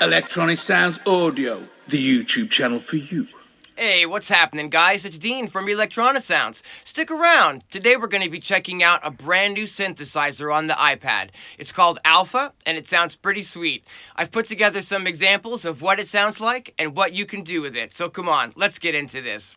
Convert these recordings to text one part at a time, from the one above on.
Electronisounds Audio, the YouTube channel for you. Hey, what's happening, guys? It's Dean from Electronisounds. Stick around. Today we're going to be checking out a brand new synthesizer on the iPad. It's called Alpha, and it sounds pretty sweet. I've put together some examples of what it sounds like and what you can do with it. So come on, let's get into this.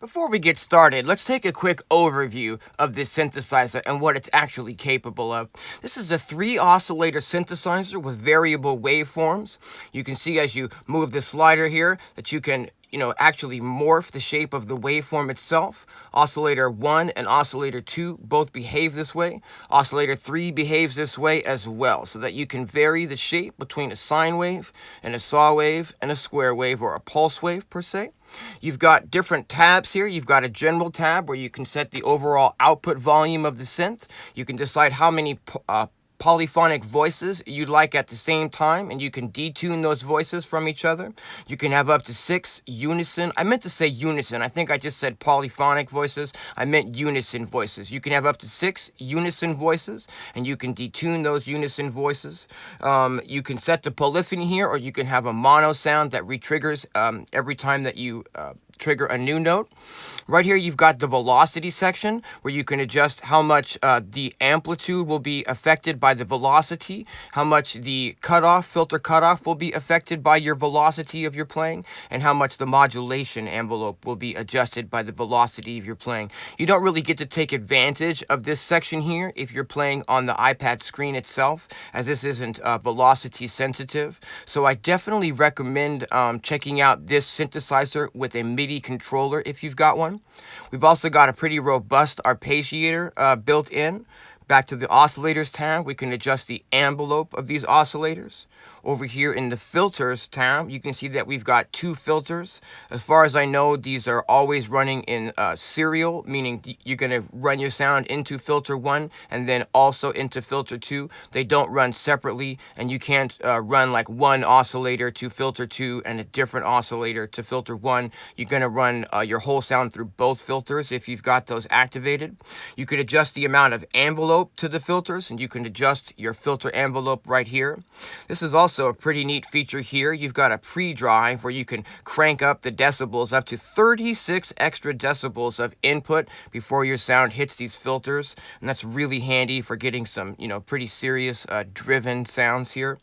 Before we get started, let's take a quick overview of this synthesizer and what it's actually capable of. This is a 3-oscillator synthesizer with variable waveforms. You can see as you move the slider here that you can actually morph the shape of the waveform itself. Oscillator 1 and oscillator 2 both behave this way. Oscillator 3 behaves this way as well, so that you can vary the shape between a sine wave and a saw wave and a square wave or a pulse wave per se. You've got different tabs here. You've got a general tab where you can set the overall output volume of the synth. You can decide how many polyphonic voices you'd like at the same time, and you can detune those voices from each other. You can have up to 6 unison. I meant to say unison. I think I just said polyphonic voices. I meant unison voices. You can have up to 6 unison voices, and you can detune those unison voices. You can set the polyphony here, or you can have a mono sound that re-triggers every time that you trigger a new note. Right here you've got the velocity section where you can adjust how much the amplitude will be affected by the velocity, how much the filter cutoff will be affected by your velocity of your playing, and how much the modulation envelope will be adjusted by the velocity of your playing. You don't really get to take advantage of this section here if you're playing on the iPad screen itself, as this isn't velocity sensitive. So I definitely recommend checking out this synthesizer with a MIDI controller if you've got one. We've also got a pretty robust arpeggiator built in. Back to the oscillators tab, we can adjust the envelope of these oscillators. Over here in the filters tab, you can see that we've got 2 filters. As far as I know, these are always running in serial, meaning you're going to run your sound into filter 1 and then also into filter 2. They don't run separately, and you can't run like one oscillator to filter 2 and a different oscillator to filter 1. You're going to run your whole sound through both filters if you've got those activated. You could adjust the amount of envelope to the filters, and you can adjust your filter envelope right here. This is also a pretty neat feature here. You've got a pre-drive where you can crank up the decibels up to 36 extra decibels of input before your sound hits these filters, and that's really handy for getting some pretty serious driven sounds here.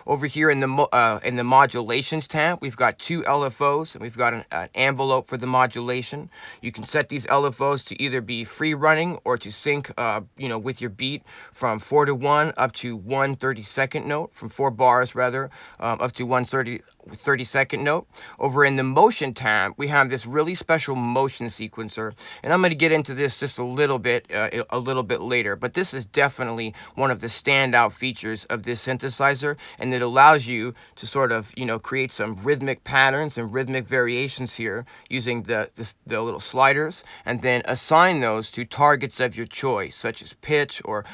Over here in the modulations tab, we've got 2 LFOs, and we've got an envelope for the modulation. You can set these LFOs to either be free running or to sync with your beat from 4 to 1 up to 1 32nd note, from 4 bars rather, up to 1 32nd note. Over in the motion tab, we have this really special motion sequencer, and I'm going to get into this just a little bit later, but this is definitely one of the standout features of this synthesizer, and it allows you to sort of create some rhythmic patterns and rhythmic variations here using the little sliders, and then assign those to targets of your choice, such as pitch or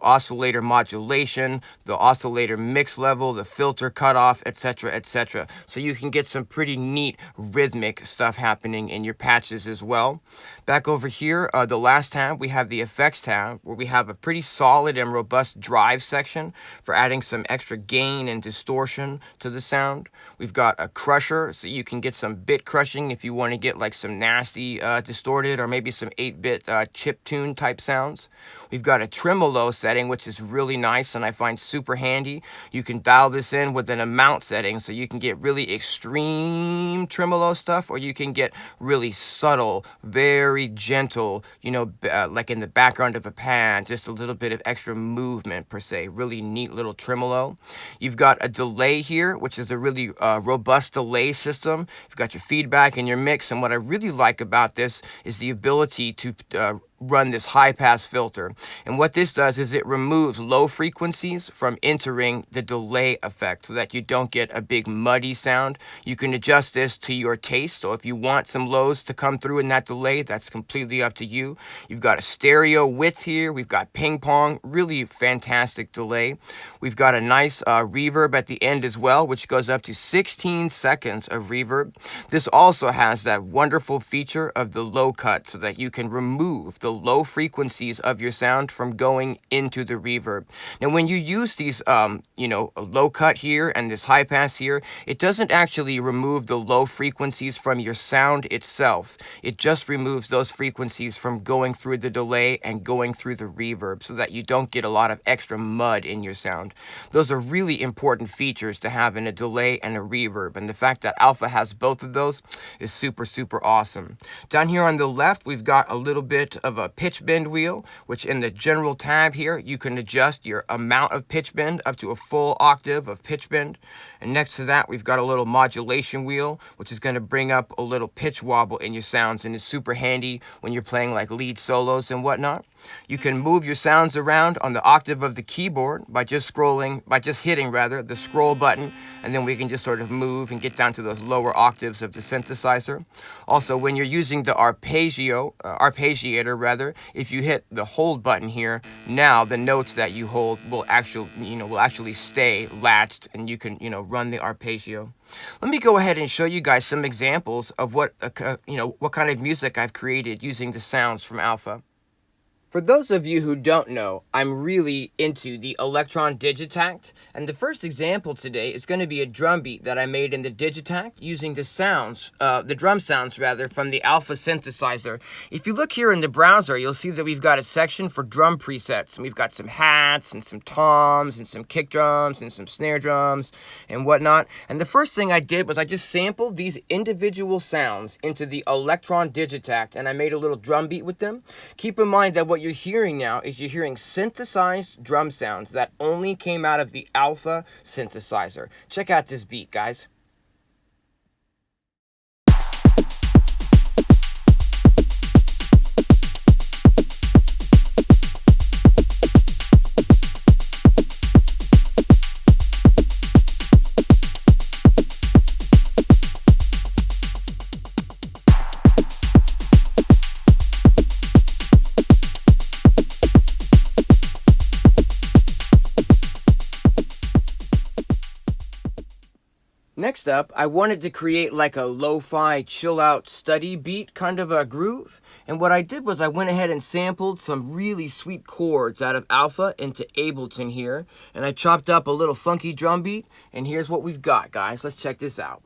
oscillator modulation, the oscillator mix level, the filter cutoff, etc., etc. So you can get some pretty neat rhythmic stuff happening in your patches as well. Back over here, the last tab, we have the effects tab, where we have a pretty solid and robust drive section for adding some extra gain and distortion to the sound. We've got a crusher, so you can get some bit crushing if you want to get like some nasty distorted or maybe some 8-bit chip tune type sounds. We've got a tremolo setting, which is really nice and I find super handy. You can dial this in with an amount setting, so you can get really extreme tremolo stuff, or you can get really subtle, very gentle, like in the background of a pad, just a little bit of extra movement per se. Really neat little tremolo. You've got a delay here, which is a really robust delay system. You've got your feedback and your mix, and what I really like about this is the ability to run this high pass filter. And what this does is it removes low frequencies from entering the delay effect so that you don't get a big muddy sound. You can adjust this to your taste. So if you want some lows to come through in that delay, that's completely up to you. You've got a stereo width here. We've got ping pong, really fantastic delay. We've got a nice reverb at the end as well, which goes up to 16 seconds of reverb. This also has that wonderful feature of the low cut so that you can remove the low frequencies of your sound from going into the reverb. Now, when you use these, a low cut here and this high pass here, it doesn't actually remove the low frequencies from your sound itself. It just removes those frequencies from going through the delay and going through the reverb so that you don't get a lot of extra mud in your sound. Those are really important features to have in a delay and a reverb, and the fact that Alpha has both of those is super, super awesome. Down here on the left, we've got a little bit of a pitch bend wheel, which in the general tab here, you can adjust your amount of pitch bend up to a full octave of pitch bend. And next to that, we've got a little modulation wheel, which is going to bring up a little pitch wobble in your sounds, and it's super handy when you're playing like lead solos and whatnot. You can move your sounds around on the octave of the keyboard by just hitting the scroll button, and then we can just sort of move and get down to those lower octaves of the synthesizer. Also, when you're using the arpeggiator, if you hit the hold button here, now the notes that you hold will actually stay latched, and you can, run the arpeggio. Let me go ahead and show you guys some examples of what kind of music I've created using the sounds from Alpha. For those of you who don't know, I'm really into the Electron Digitact, and the first example today is going to be a drum beat that I made in the Digitact using the drum sounds from the Alpha synthesizer. If you look here in the browser, you'll see that we've got a section for drum presets, and we've got some hats and some toms and some kick drums and some snare drums and whatnot. And the first thing I did was I just sampled these individual sounds into the Electron Digitact, and I made a little drum beat with them. Keep in mind that what you're hearing now is you're hearing synthesized drum sounds that only came out of the Alpha synthesizer. Check out this beat, guys. Next up, I wanted to create like a lo-fi chill out study beat kind of a groove. And what I did was I went ahead and sampled some really sweet chords out of Alpha into Ableton here. And I chopped up a little funky drum beat. And here's what we've got, guys. Let's check this out.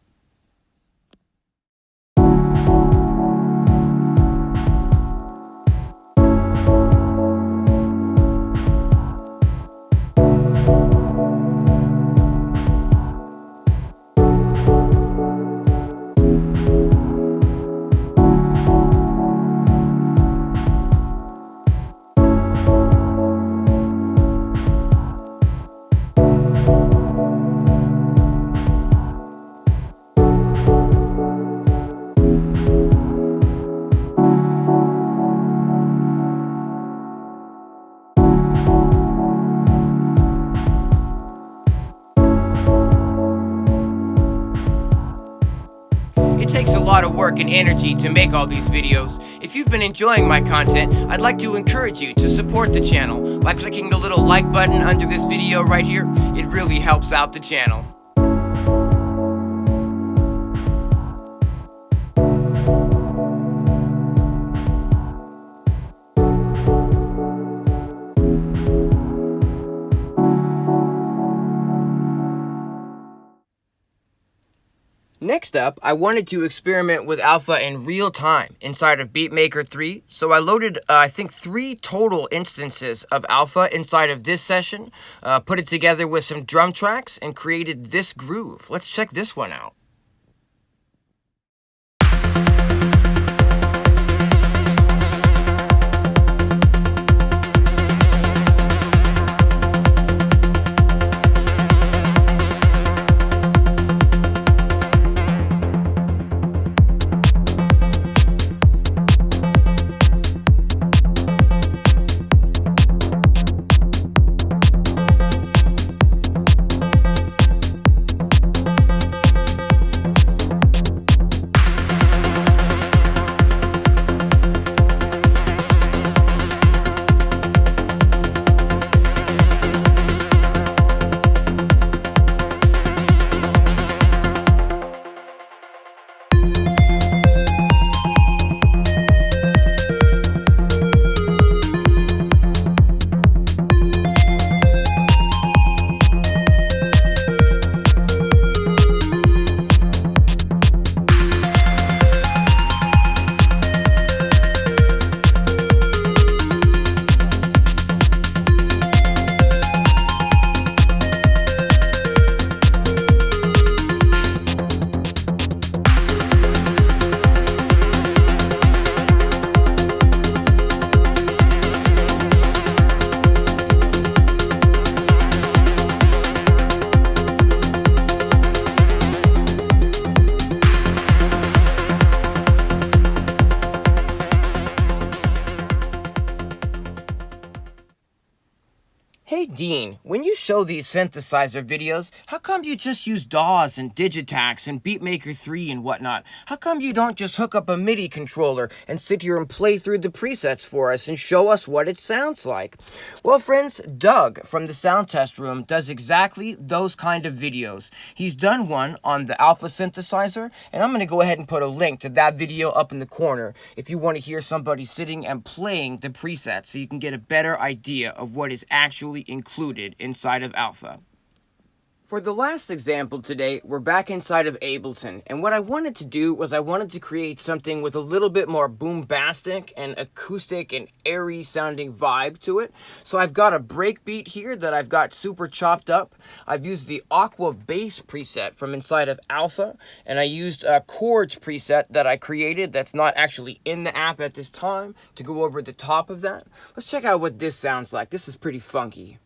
It takes a lot of work and energy to make all these videos. If you've been enjoying my content, I'd like to encourage you to support the channel by clicking the little like button under this video right here. It really helps out the channel. Next up, I wanted to experiment with Alpha in real time inside of Beatmaker 3, so I loaded, I think, 3 total instances of Alpha inside of this session, put it together with some drum tracks, and created this groove. Let's check this one out. Dean, when you show these synthesizer videos, how come you just use DAWs and Digitax and Beatmaker 3 and whatnot? How come you don't just hook up a MIDI controller and sit here and play through the presets for us and show us what it sounds like? Well, friends, Doug from the Sound Test Room does exactly those kind of videos. He's done one on the Alpha synthesizer, and I'm going to go ahead and put a link to that video up in the corner if you want to hear somebody sitting and playing the presets so you can get a better idea of what is actually included inside of Alpha. For the last example today, we're back inside of Ableton, and what I wanted to do was I wanted to create something with a little bit more boombastic and acoustic and airy sounding vibe to it. So I've got a breakbeat here that I've got super chopped up. I've used the Aqua Bass preset from inside of Alpha, and I used a chords preset that I created that's not actually in the app at this time to go over the top of that. Let's check out what this sounds like. This is pretty funky.